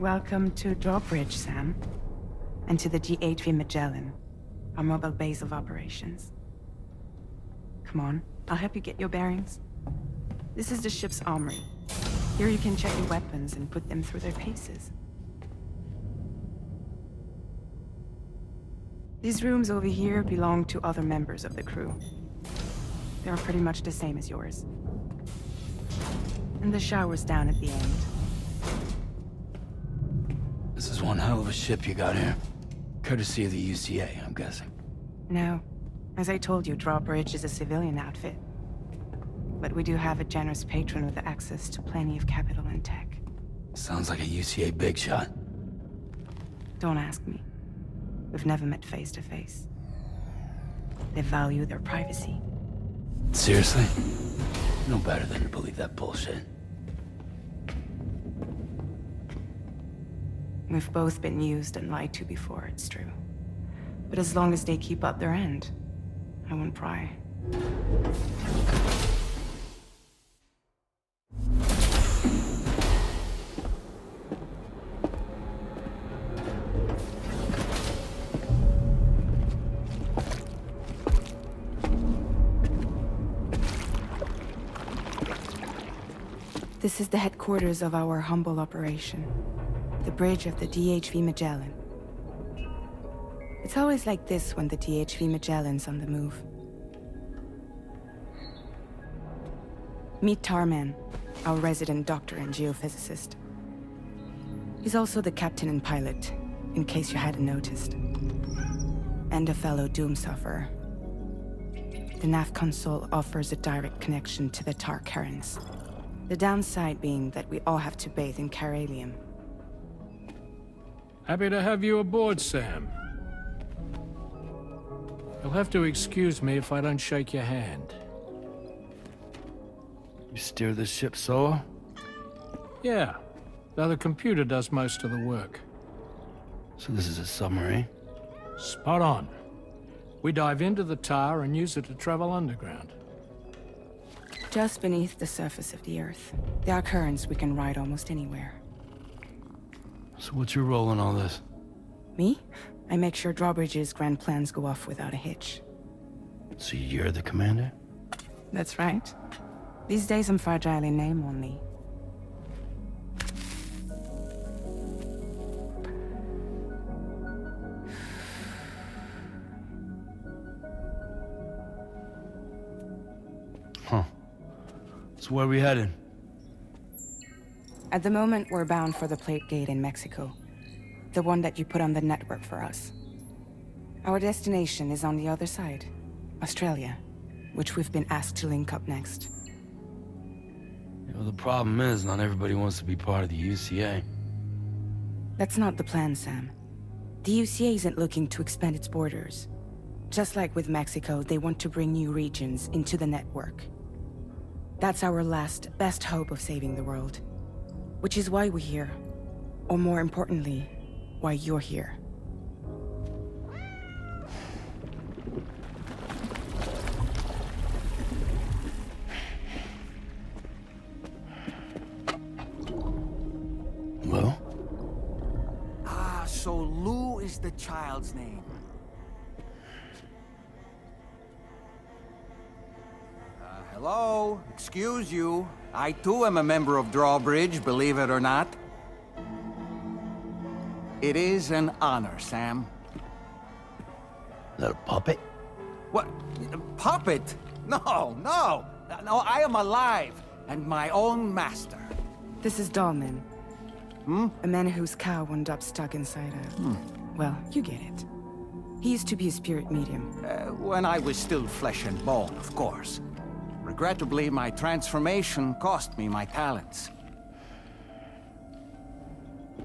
Welcome to Drawbridge, Sam. And to the GHV Magellan, our mobile base of operations. Come on, I'll help you get your bearings. This is the ship's armory. Here you can check your weapons and put them through their paces. These rooms over here belong to other members of the crew. They're pretty much the same as yours. And the shower's down at the end. This is one hell of a ship you got here. Courtesy of the UCA, I'm guessing. No. As I told you, Drawbridge is a civilian outfit. But we do have a generous patron with access to plenty of capital and tech. Sounds like a UCA big shot. Don't ask me. We've never met face to face. They value their privacy. Seriously? No better than to believe that bullshit. We've both been used and lied to before, it's true. But as long as they keep up their end, I won't pry. This is the headquarters of our humble operation. The bridge of the DHV Magellan. It's always like this when the DHV Magellan's on the move. Meet Tarman, our resident doctor and geophysicist. He's also the captain and pilot, in case you hadn't noticed. And a fellow doom sufferer. The nav console offers a direct connection to the tar currents. The downside being that we all have to bathe in caralium. Happy to have you aboard, Sam. You'll have to excuse me if I don't shake your hand. You steer this ship solo? Yeah, though the computer does most of the work. So this is a submarine? Spot on. We dive into the tar and use it to travel underground. Just beneath the surface of the Earth, there are currents we can ride almost anywhere. So what's your role in all this? Me? I make sure Drawbridge's grand plans go off without a hitch. So you're the commander? That's right. These days I'm fragile in name only. Huh. So where are we headed? At the moment, we're bound for the plate gate in Mexico. The one that you put on the network for us. Our destination is on the other side, Australia, which we've been asked to link up next. You know, the problem is, not everybody wants to be part of the UCA. That's not the plan, Sam. The UCA isn't looking to expand its borders. Just like with Mexico, they want to bring new regions into the network. That's our last, best hope of saving the world. Which is why we're here. Or more importantly, why you're here. Well? Ah, so Lou is the child's name. Hello? Excuse you. I too am a member of Drawbridge, believe it or not. It is an honor, Sam. Is that a puppet? What? A puppet? No, no! No, I am alive, and my own master. This is Dahlman. A man whose cow wound up stuck inside a... Well, you get it. He used to be a spirit medium. When I was still flesh and bone, of course. Regrettably, my transformation cost me my talents.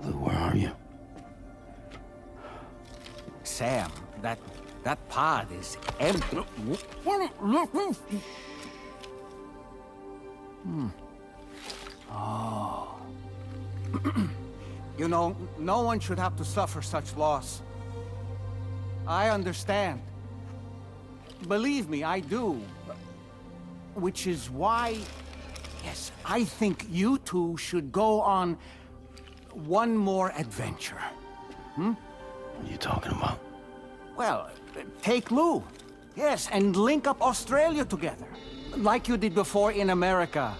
Lou, where are you? Sam, that pod is empty. Oh. You know, no one should have to suffer such loss. I understand. Believe me, I do. Which is why, yes, I think you two should go on one more adventure. What are you talking about? Well, take Lou. Yes, and link up Australia together. Like you did before in America,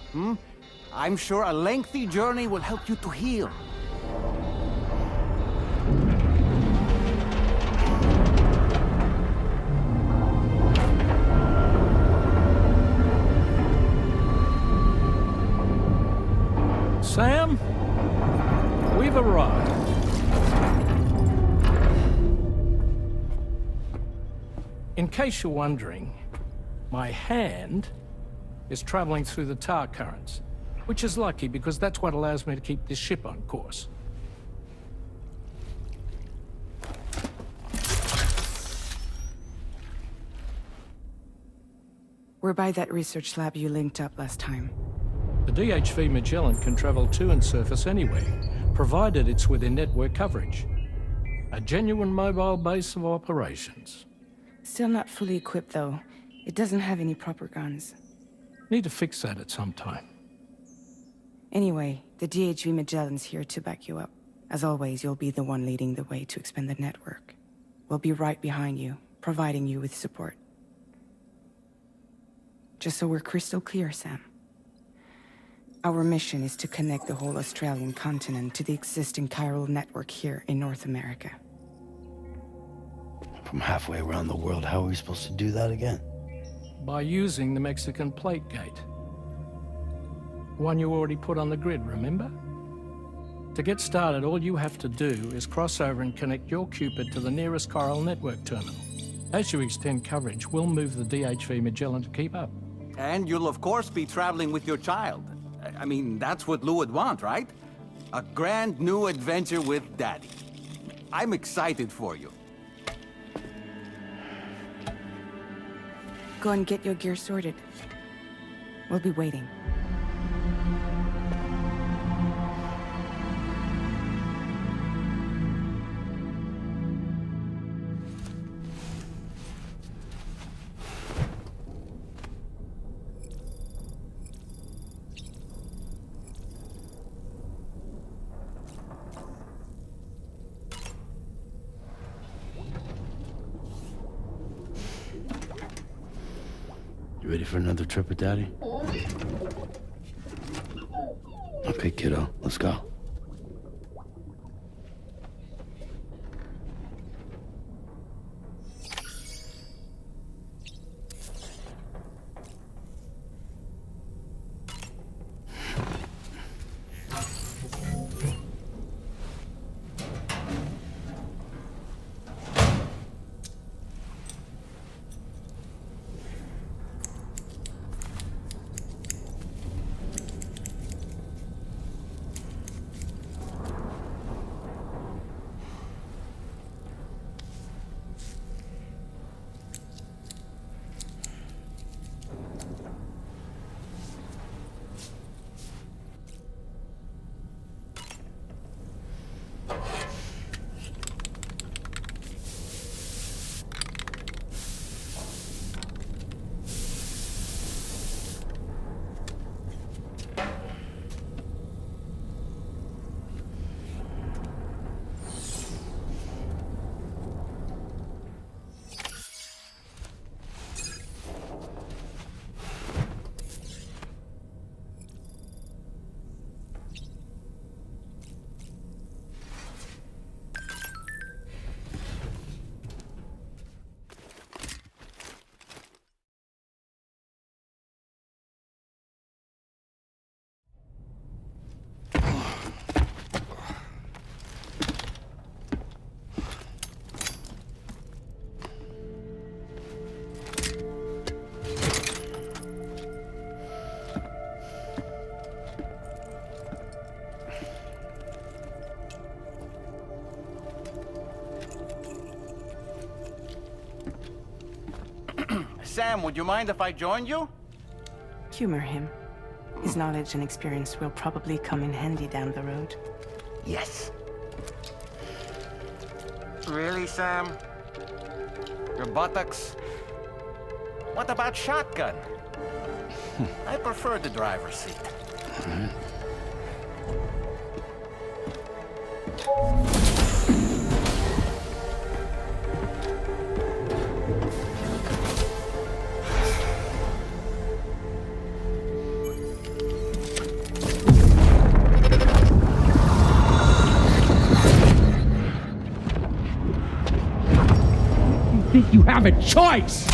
I'm sure a lengthy journey will help you to heal. Sam, we've arrived. In case you're wondering, my hand is traveling through the tar currents, which is lucky because that's what allows me to keep this ship on course. We're by that research lab you linked up last time. The DHV Magellan can travel to and surface anywhere, provided it's within network coverage. A genuine mobile base of operations. Still not fully equipped, though. It doesn't have any proper guns. Need to fix that at some time. Anyway, the DHV Magellan's here to back you up. As always, you'll be the one leading the way to expand the network. We'll be right behind you, providing you with support. Just so we're crystal clear, Sam. Our mission is to connect the whole Australian continent to the existing chiral network here in North America. From halfway around the world, how are we supposed to do that again? By using the Mexican plate gate. One you already put on the grid, remember? To get started, all you have to do is cross over and connect your Cupid to the nearest chiral network terminal. As you extend coverage, we'll move the DHV Magellan to keep up. And you'll of course be traveling with your child. I mean, that's what Lou would want, right? A grand new adventure with Daddy. I'm excited for you. Go and get your gear sorted. We'll be waiting. You ready for another trip with Daddy? Okay, kiddo, let's go. Sam, would you mind if I joined you? Humor him. His knowledge and experience will probably come in handy down the road. Yes. Really, Sam? Your buttocks? What about shotgun? I prefer the driver's seat. Think you have a choice?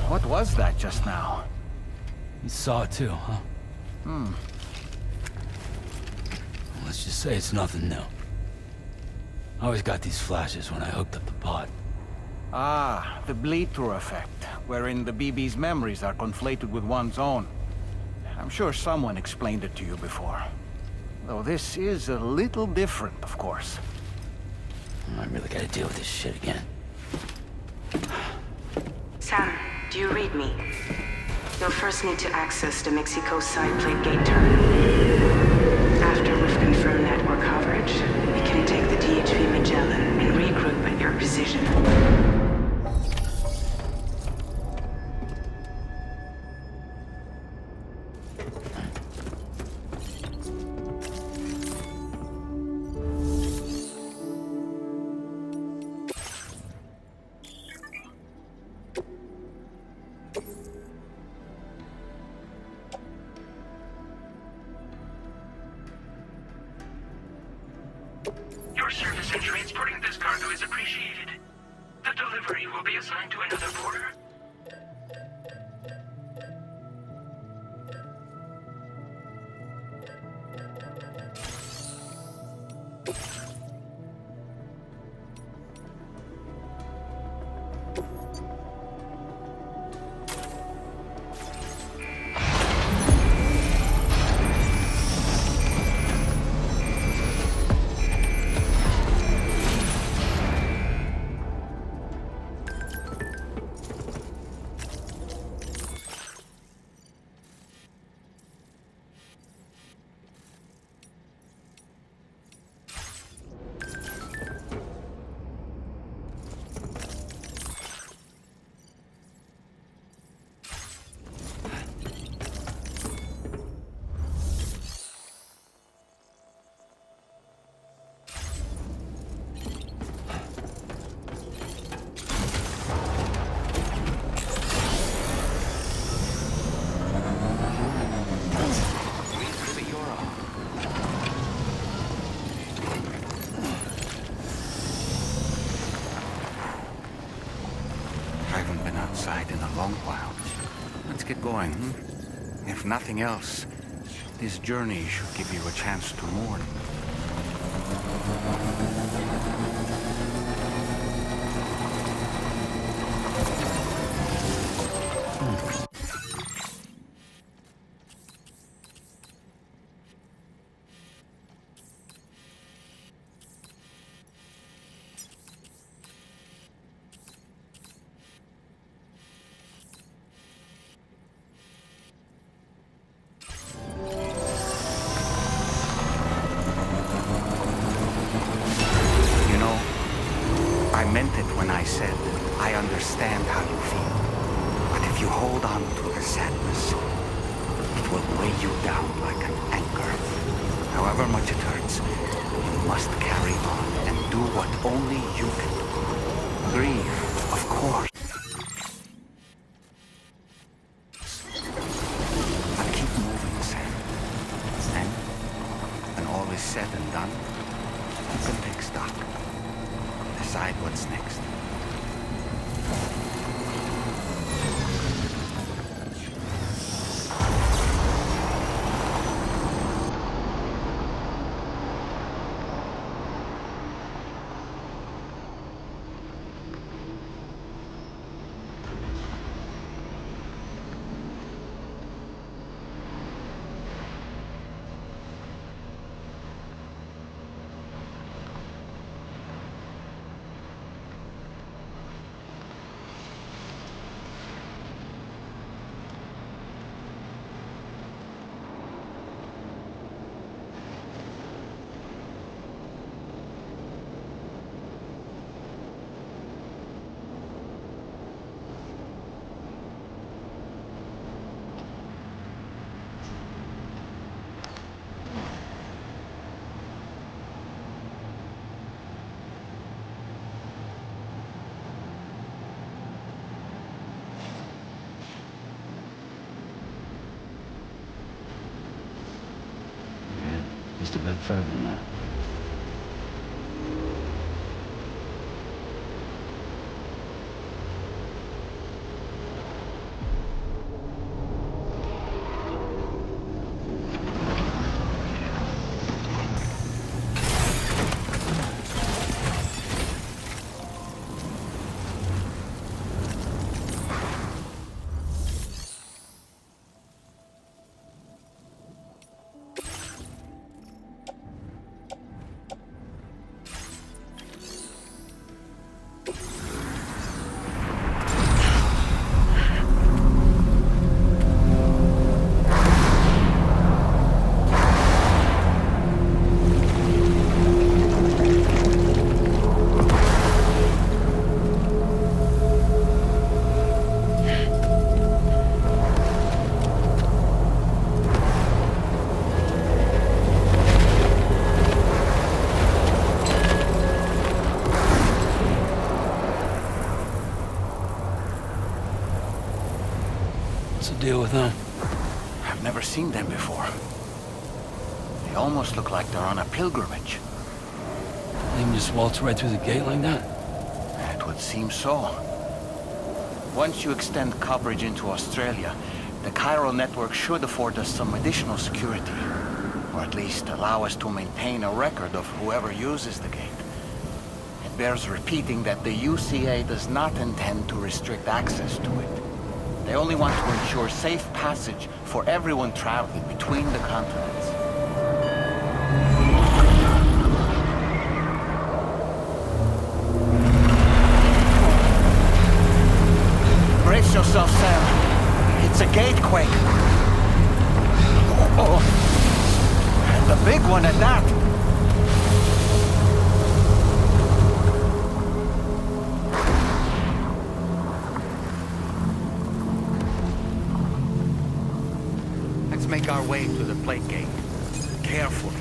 What was that just now? You saw it too, huh? Let's just say it's nothing new. I always got these flashes when I hooked up the pod. Ah, the bleed-through effect, wherein the BB's memories are conflated with one's own. I'm sure someone explained it to you before. Though this is a little different, of course. I really gotta deal with this shit again. Sam, do you read me? You'll first need to access the Mexico side plate gate terminal. After we've confirmed network coverage, we can take the DHV Magellan and regroup at your position. Your service in transporting this cargo is appreciated. The delivery will be assigned to another porter. In a long while. Let's get going, If nothing else, this journey should give you a chance to mourn. I meant it when I said, I understand how you feel. But if you hold on to the sadness, it will weigh you down like an anchor. However much it hurts, you must carry on and do what only you can do. Grieve, of course. But keep moving, Sam. And when all is said and done, you can take stock. Decide what's next. just a bit further than that. Deal with them. I've never seen them before. They almost look like they're on a pilgrimage. They can just waltz right through the gate like that? It would seem so. Once you extend coverage into Australia, the chiral network should afford us some additional security. Or at least allow us to maintain a record of whoever uses the gate. It bears repeating that the UCA does not intend to restrict access to it. They only want to ensure safe passage for everyone traveling between the continents. Brace yourself, Sam. It's a gatequake. Oh, and a big one at that. Make our way to the plate gate. Carefully.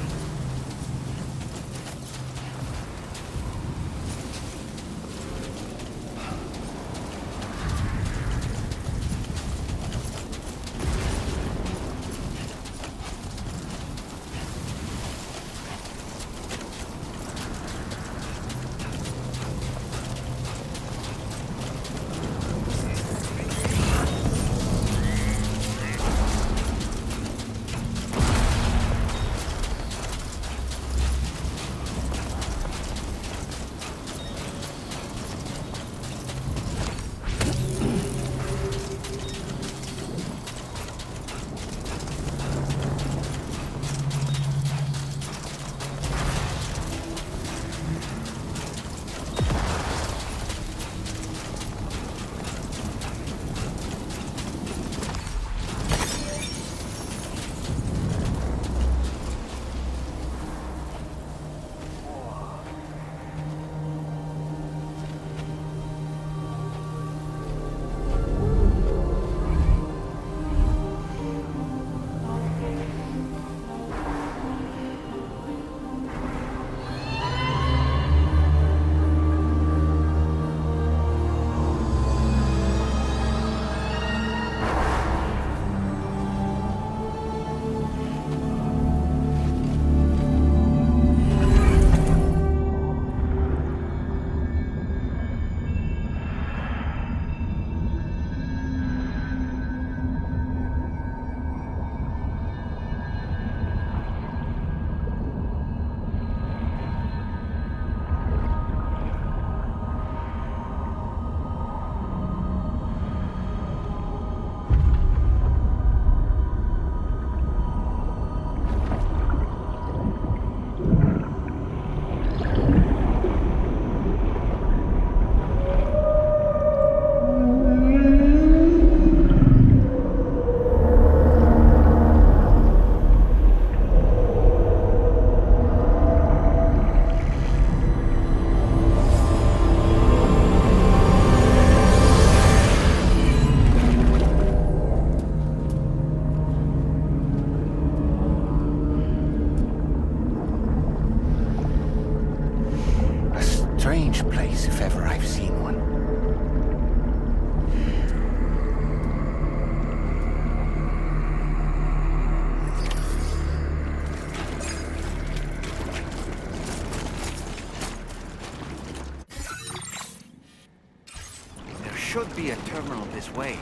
should be a terminal this way.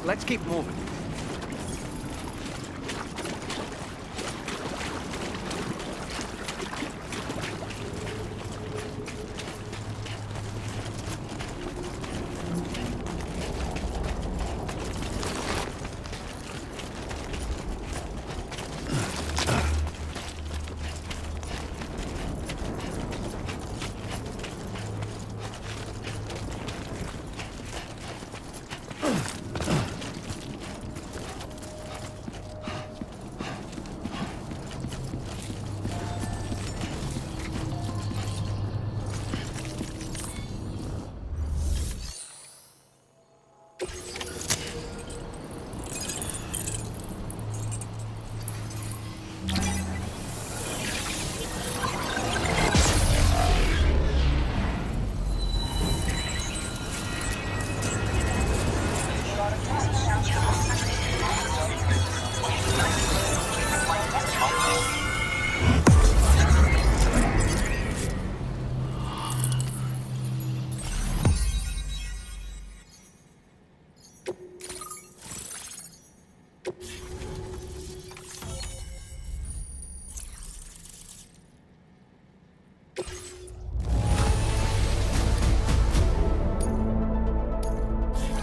Let's keep moving.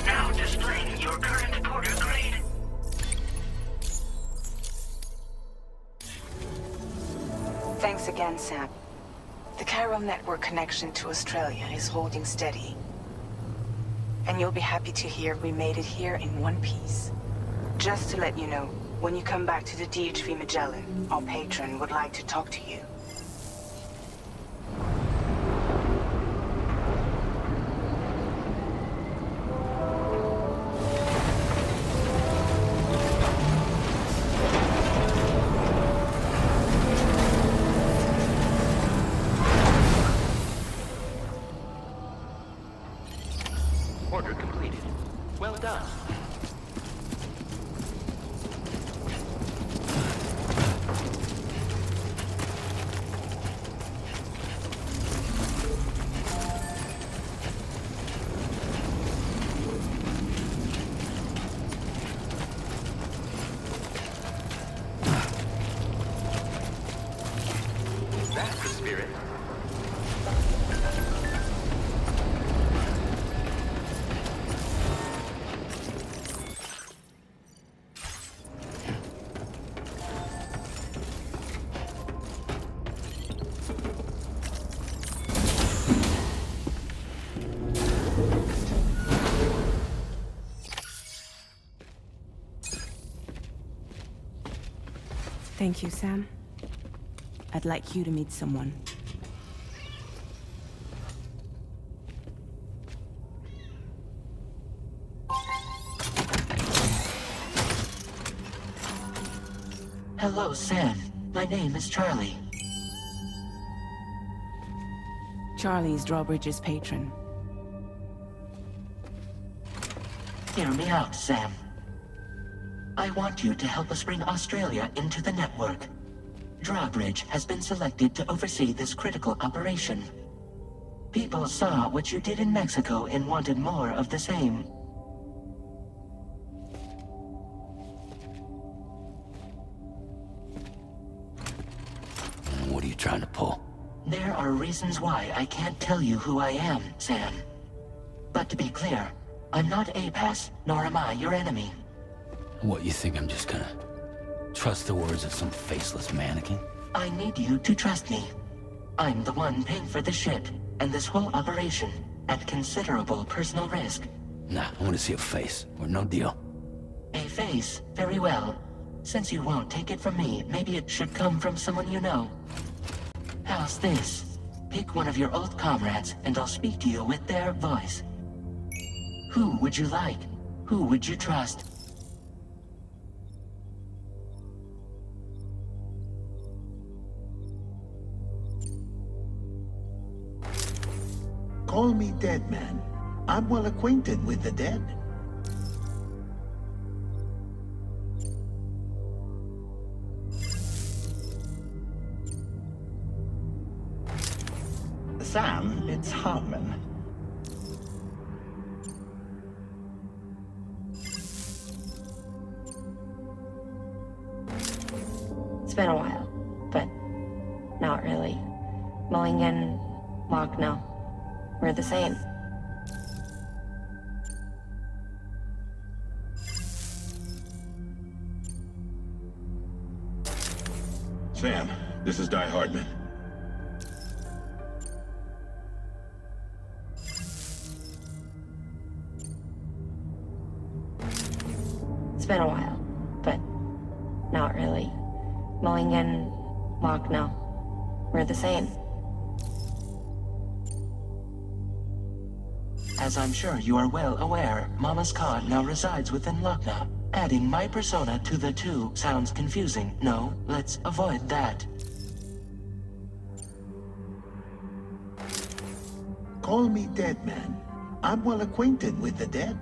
Now displaying your current porter grade. Thanks again, Sam. The chiral network connection to Australia is holding steady. And you'll be happy to hear we made it here in one piece. Just to let you know, when you come back to the DHV Magellan, our patron would like to talk to you. Order completed. Well done. That's the spirit. Thank you, Sam. I'd like you to meet someone. Hello, Sam. My name is Charlie. Charlie's Drawbridge's patron. Hear me out, Sam. I want you to help us bring Australia into the network. Drawbridge has been selected to oversee this critical operation. People saw what you did in Mexico and wanted more of the same. What are you trying to pull? There are reasons why I can't tell you who I am, Sam. But to be clear, I'm not APAS, nor am I your enemy. What, you think I'm just gonna trust the words of some faceless mannequin? I need you to trust me. I'm the one paying for the ship and this whole operation at considerable personal risk. Nah, I want to see a face, or no deal. A face, very well. Since you won't take it from me, maybe it should come from someone you know. How's this? Pick one of your old comrades, and I'll speak to you with their voice. Who would you like? Who would you trust? Call me Dead Man. I'm well acquainted with the dead. Sam, it's Hartman. It's been a while, but not really. Mulligan, Lochno, we're the same. Sam, this is Die Hardman. It's been a while, but not really. Mulligan, Lochno, we're the same. As I'm sure you are well aware, Mama's Khan now resides within Lochna. Adding my persona to the two sounds confusing. No, let's avoid that. Call me dead man. I'm well acquainted with the dead.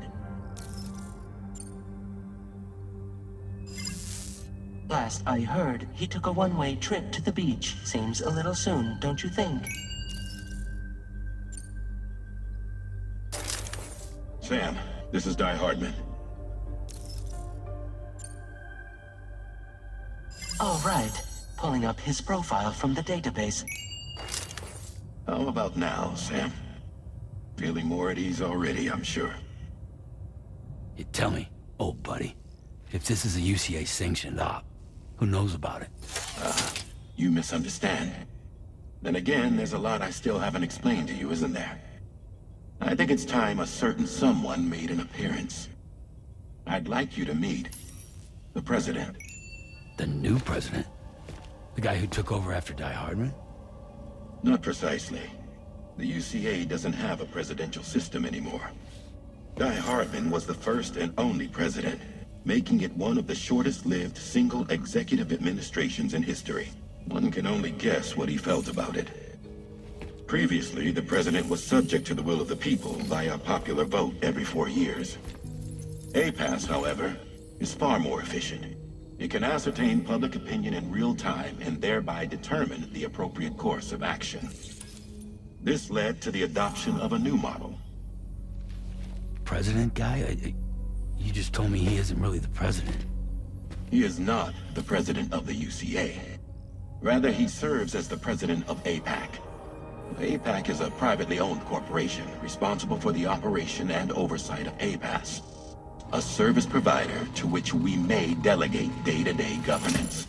Last I heard, he took a one-way trip to the beach. Seems a little soon, don't you think? Sam, this is Die Hardman. All right. Pulling up his profile from the database. How about now, Sam? Feeling more at ease already, I'm sure. You tell me, old buddy, if this is a UCA sanctioned op, who knows about it? You misunderstand. Then again, there's a lot I still haven't explained to you, isn't there? I think it's time a certain someone made an appearance. I'd like you to meet the President. The new president? The guy who took over after Die Hardman? Not precisely. The UCA doesn't have a presidential system anymore. Die Hardman was the first and only president, making it one of the shortest-lived single executive administrations in history. One can only guess what he felt about it. Previously, the president was subject to the will of the people via popular vote every 4 years. APAS, however, is far more efficient. It can ascertain public opinion in real time and thereby determine the appropriate course of action. This led to the adoption of a new model. President guy? You just told me he isn't really the president. He is not the president of the UCA. Rather, he serves as the president of APAC. APAC is a privately owned corporation responsible for the operation and oversight of APAS, a service provider to which we may delegate day-to-day governance.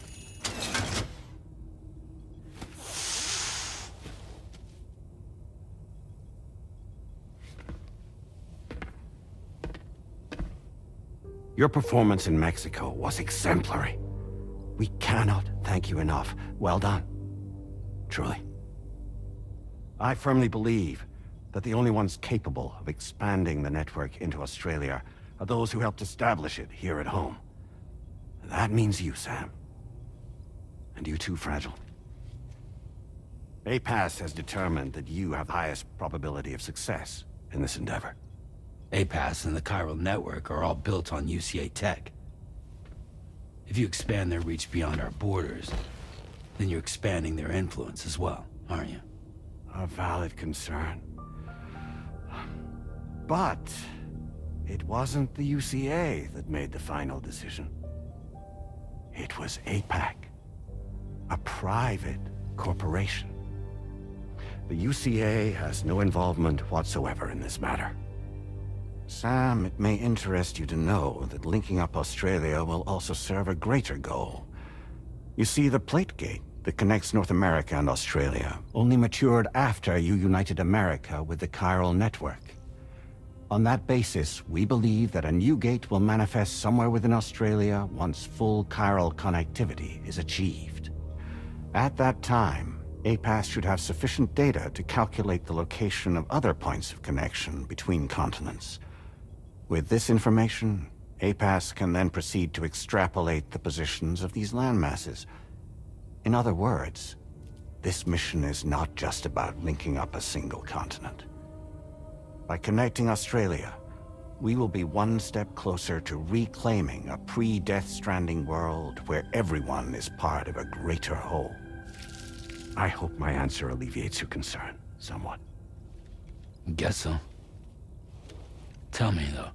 Your performance in Mexico was exemplary. We cannot thank you enough. Well done. Truly. I firmly believe that the only ones capable of expanding the network into Australia are those who helped establish it here at home. That means you, Sam. And you too, Fragile. APAS has determined that you have the highest probability of success in this endeavor. APAS and the chiral network are all built on UCA tech. If you expand their reach beyond our borders, then you're expanding their influence as well, aren't you? A valid concern. But it wasn't the UCA that made the final decision. It was APAC, a private corporation. The UCA has no involvement whatsoever in this matter. Sam, it may interest you to know that linking up Australia will also serve a greater goal. You see, the plate gate that connects North America and Australia only matured after you united America with the chiral network. On that basis, we believe that a new gate will manifest somewhere within Australia once full chiral connectivity is achieved. At that time, APAS should have sufficient data to calculate the location of other points of connection between continents. With this information, APAS can then proceed to extrapolate the positions of these landmasses. In other words, this mission is not just about linking up a single continent. By connecting Australia, we will be one step closer to reclaiming a pre-Death Stranding world where everyone is part of a greater whole. I hope my answer alleviates your concern somewhat. Guess so. Tell me, though,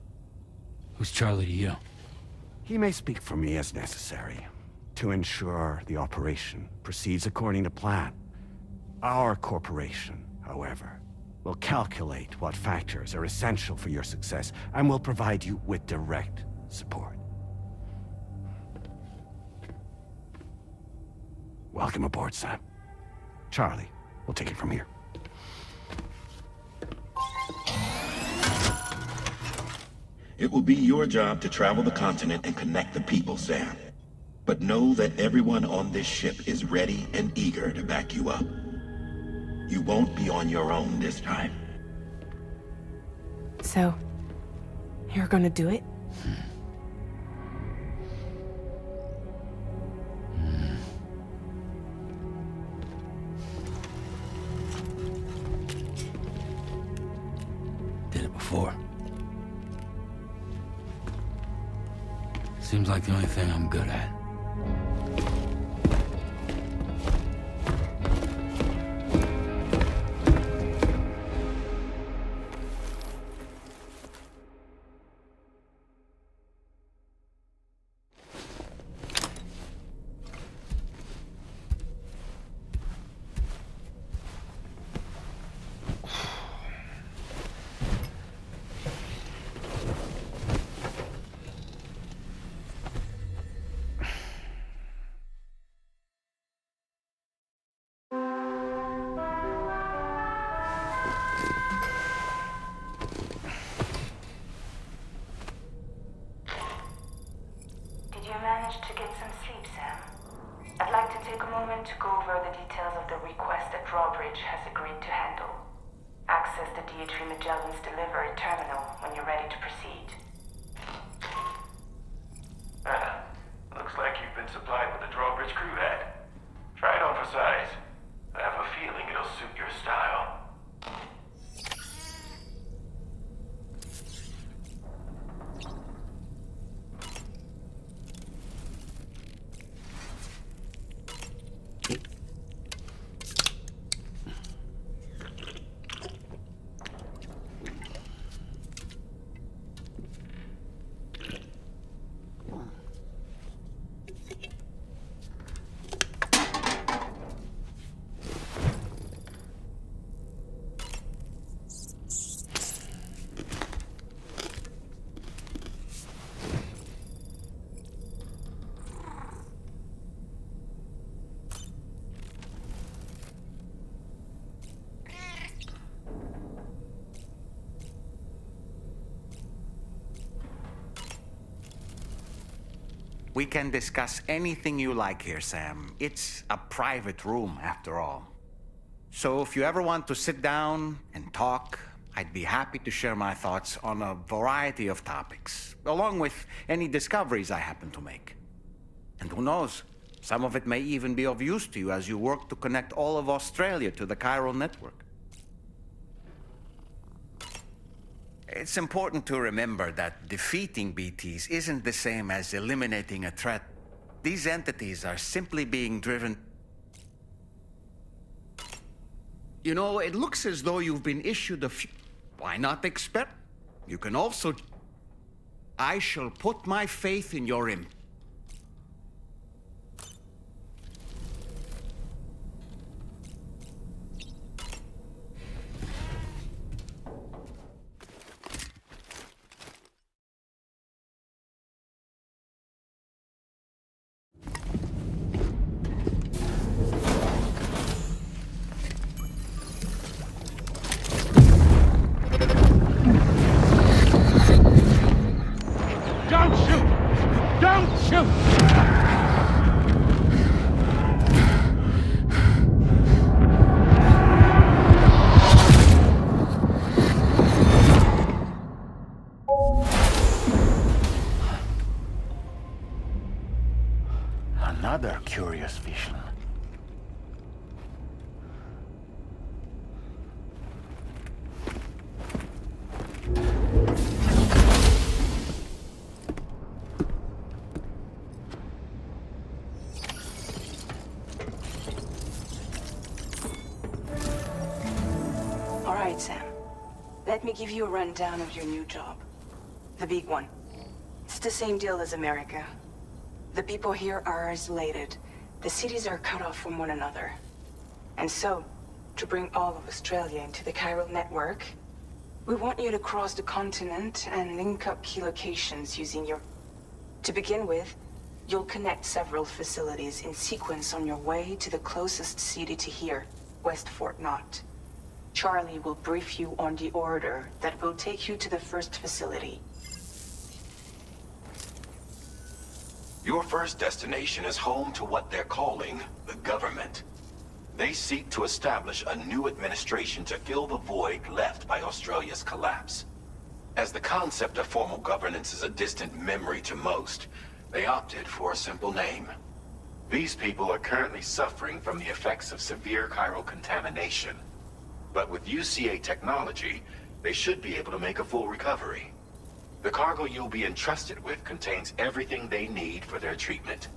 who's Charlie to you? He may speak for me as necessary. to ensure the operation proceeds according to plan. Our corporation, however, will calculate what factors are essential for your success and will provide you with direct support. Welcome aboard, Sam. Charlie, we'll take it from here. It will be your job to travel the continent and connect the people, Sam. But know that everyone on this ship is ready and eager to back you up. You won't be on your own this time. So, you're gonna do it? Did it before. Seems like the only thing I'm good at. Managed to get some sleep, Sam. I'd like to take a moment to go over the details of the request that Drawbridge has agreed to handle. Access the D3 Magellan's delivery terminal when you're ready to proceed. Looks like you've been supplied with a Drawbridge crew hat. Try it on for size. I have a feeling it'll suit your style. We can discuss anything you like here, Sam. It's a private room, after all. So if you ever want to sit down and talk, I'd be happy to share my thoughts on a variety of topics, along with any discoveries I happen to make. And who knows, some of it may even be of use to you as you work to connect all of Australia to the chiral network. It's important to remember that defeating BTs isn't the same as eliminating a threat. These entities are simply being driven... You know, it looks as though you've been issued a few... Why not expect? You can also... I shall put my faith in your Don't shoot! Don't shoot! Another curious vision. All right, Sam. Let me give you a rundown of your new job. The big one. It's the same deal as America. The people here are isolated. The cities are cut off from one another. And so, to bring all of Australia into the chiral network, we want you to cross the continent and link up key locations using your... To begin with, you'll connect several facilities in sequence on your way to the closest city to here, West Fort Knott. Charlie will brief you on the order that will take you to the first facility. Your first destination is home to what they're calling the government. They seek to establish a new administration to fill the void left by Australia's collapse. As the concept of formal governance is a distant memory to most, they opted for a simple name. These people are currently suffering from the effects of severe chiral contamination. But with UCA technology, they should be able to make a full recovery. The cargo you'll be entrusted with contains everything they need for their treatment.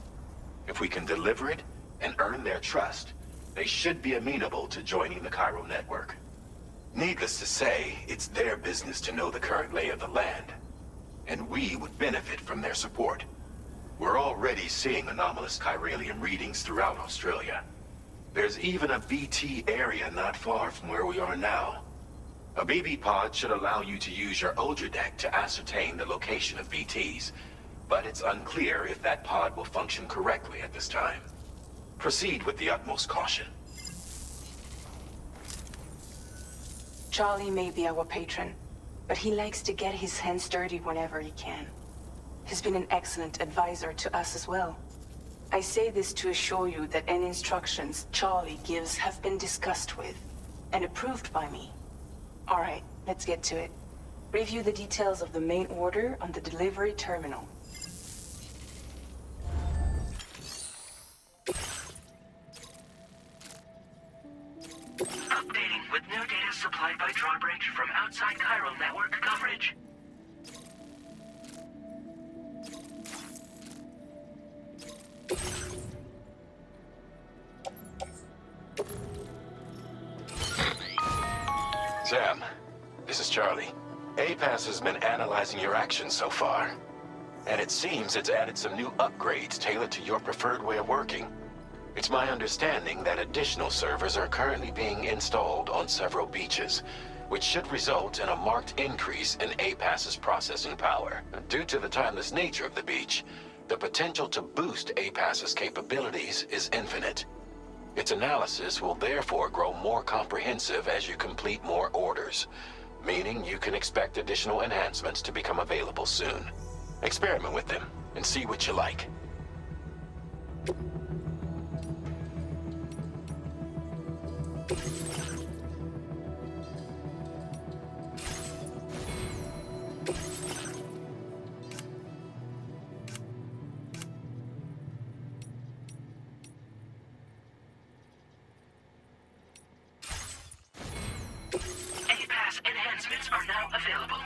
If we can deliver it and earn their trust, they should be amenable to joining the chiral network. Needless to say, it's their business to know the current lay of the land, and we would benefit from their support. We're already seeing anomalous chiralium readings throughout Australia. There's even a BT area not far from where we are now. A BB pod should allow you to use your Ultra deck to ascertain the location of BTs, but it's unclear if that pod will function correctly at this time. Proceed with the utmost caution. Charlie may be our patron, but he likes to get his hands dirty whenever he can. He's been an excellent advisor to us as well. I say this to assure you that any instructions Charlie gives have been discussed with and approved by me. All right, let's get to it. Review the details of the main order on the delivery terminal. Updating with new data supplied by Drawbridge from outside chiral network coverage. Sam, this is Charlie. APAS has been analyzing your actions so far, and it seems it's added some new upgrades tailored to your preferred way of working. It's my understanding that additional servers are currently being installed on several beaches, which should result in a marked increase in APAS's processing power. Due to the timeless nature of the beach, the potential to boost APAS's capabilities is infinite. Its analysis will therefore grow more comprehensive as you complete more orders, meaning you can expect additional enhancements to become available soon. Experiment with them and see what you like. APAS enhancements are now available.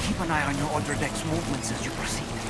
Keep an eye on your other deck's movements as you proceed.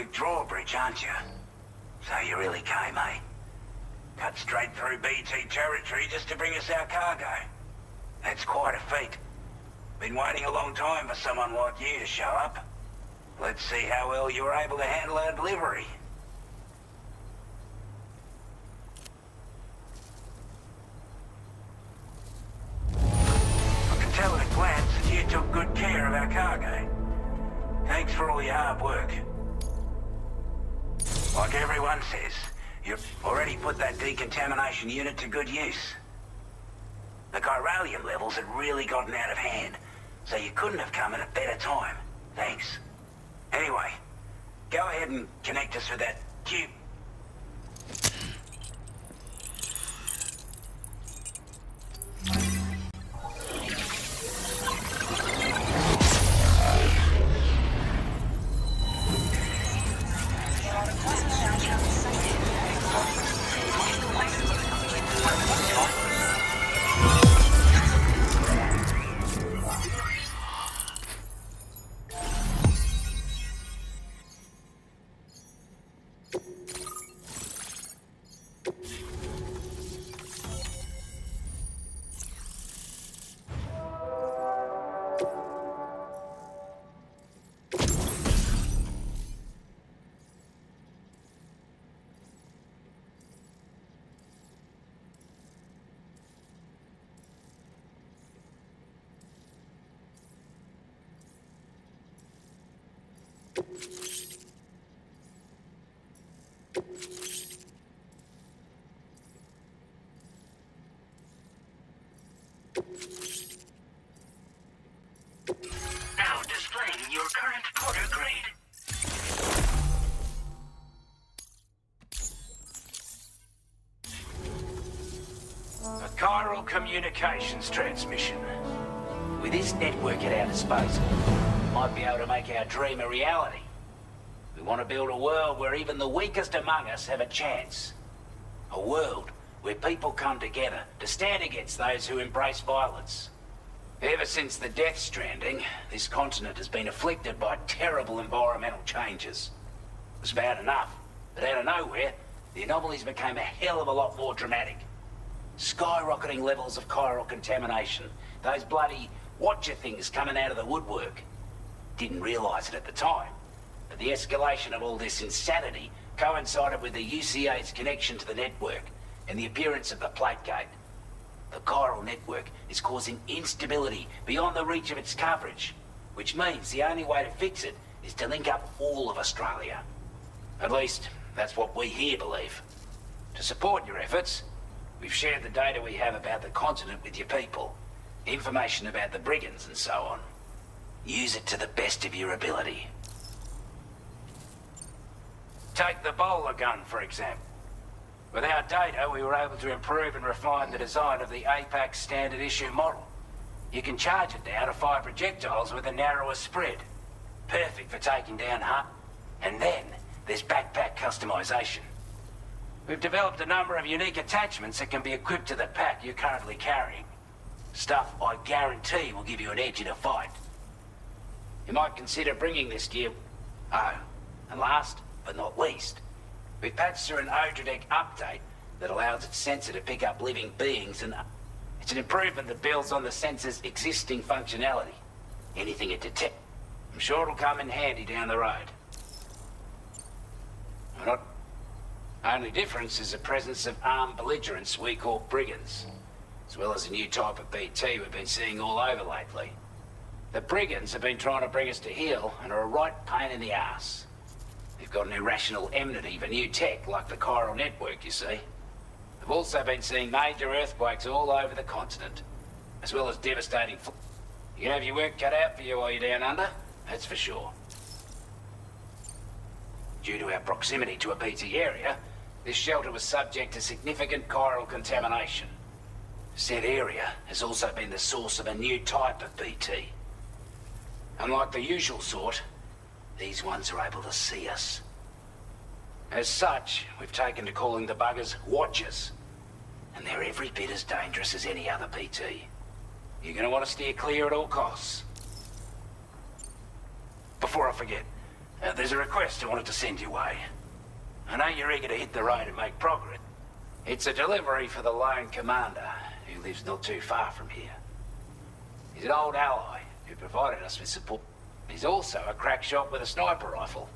with drawbridge, aren't you? So you really came, eh? Cut straight through BT territory just to bring us our cargo. That's quite a feat. Been waiting a long time for someone like you to show up. Let's see how well you were able to handle our delivery. I can tell at a glance that you took good care of our cargo. Thanks for all your hard work. Like everyone says, you've already put that decontamination unit to good use. The chiralium levels had really gotten out of hand, so you couldn't have come at a better time. Thanks. Anyway, go ahead and connect us with that cube. Now displaying your current porter grade. A chiral communications transmission. With this network at our disposal, we might be able to make our dream a reality. We want to build a world where even the weakest among us have a chance. A world where people come together to stand against those who embrace violence. Ever since the Death Stranding, this continent has been afflicted by terrible environmental changes. It was bad enough, but out of nowhere, the anomalies became a hell of a lot more dramatic. Skyrocketing levels of chiral contamination, those bloody watcher things coming out of the woodwork. Didn't realise it at the time, but the escalation of all this insanity coincided with the UCA's connection to the network and the appearance of the plate gate. The chiral network is causing instability beyond the reach of its coverage, which means the only way to fix it is to link up all of Australia. At least, that's what we here believe. To support your efforts, we've shared the data we have about the continent with your people, information about the brigands and so on. Use it to the best of your ability. Take the bowler gun, for example. With our data, we were able to improve and refine the design of the APAC standard issue model. You can charge it now to fire projectiles with a narrower spread. Perfect for taking down hunt. And then, there's backpack customization. We've developed a number of unique attachments that can be equipped to the pack you're currently carrying. Stuff I guarantee will give you an edge in a fight. You might consider bringing this gear... Oh, and last but not least, we patched through an Odradek update that allows its sensor to pick up living beings, and it's an improvement that builds on the sensor's existing functionality. Anything it detects, I'm sure it'll come in handy down the road. Only difference is the presence of armed belligerents we call brigands, as well as a new type of BT we've been seeing all over lately. The brigands have been trying to bring us to heel and are a right pain in the ass. They've got an irrational enmity for new tech like the chiral network, you see. They've also been seeing major earthquakes all over the continent, as well as devastating... You can have your work cut out for you while you're down under, that's for sure. Due to our proximity to a BT area, this shelter was subject to significant chiral contamination. Said area has also been the source of a new type of BT. Unlike the usual sort, these ones are able to see us. As such, we've taken to calling the buggers Watchers, and they're every bit as dangerous as any other BT. You're gonna want to steer clear at all costs. Before I forget, There's a request I wanted to send your way. I know you're eager to hit the road and make progress. It's a delivery for the lone commander, who lives not too far from here. He's an old ally who provided us with support. He's also a crack shot with a sniper rifle.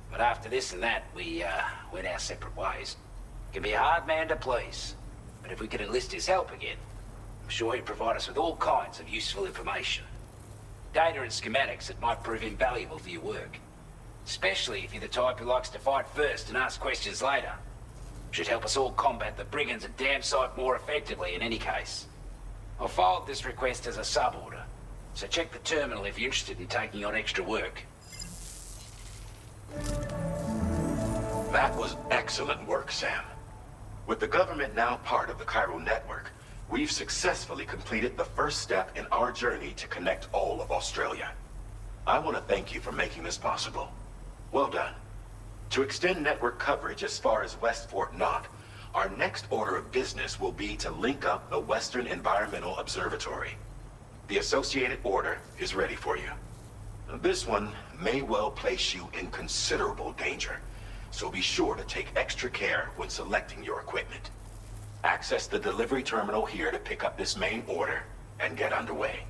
But after this and that, we went our separate ways. Can be a hard man to please, but if we could enlist his help again, I'm sure he'd provide us with all kinds of useful information. Data and schematics that might prove invaluable for your work. Especially if you're the type who likes to fight first and ask questions later. Should help us all combat the brigands a damn sight more effectively in any case. I've filed this request as a sub-order, so check the terminal if you're interested in taking on extra work. That was excellent work, Sam. With the government now part of the Chiral network, we've successfully completed the first step in our journey to connect all of Australia. I want to thank you for making this possible. Well done. To extend network coverage as far as West Fort Knott, our next order of business will be to link up the Western Environmental Observatory. The associated order is ready for you. This one may well place you in considerable danger, so be sure to take extra care when selecting your equipment. Access the delivery terminal here to pick up this main order and get underway.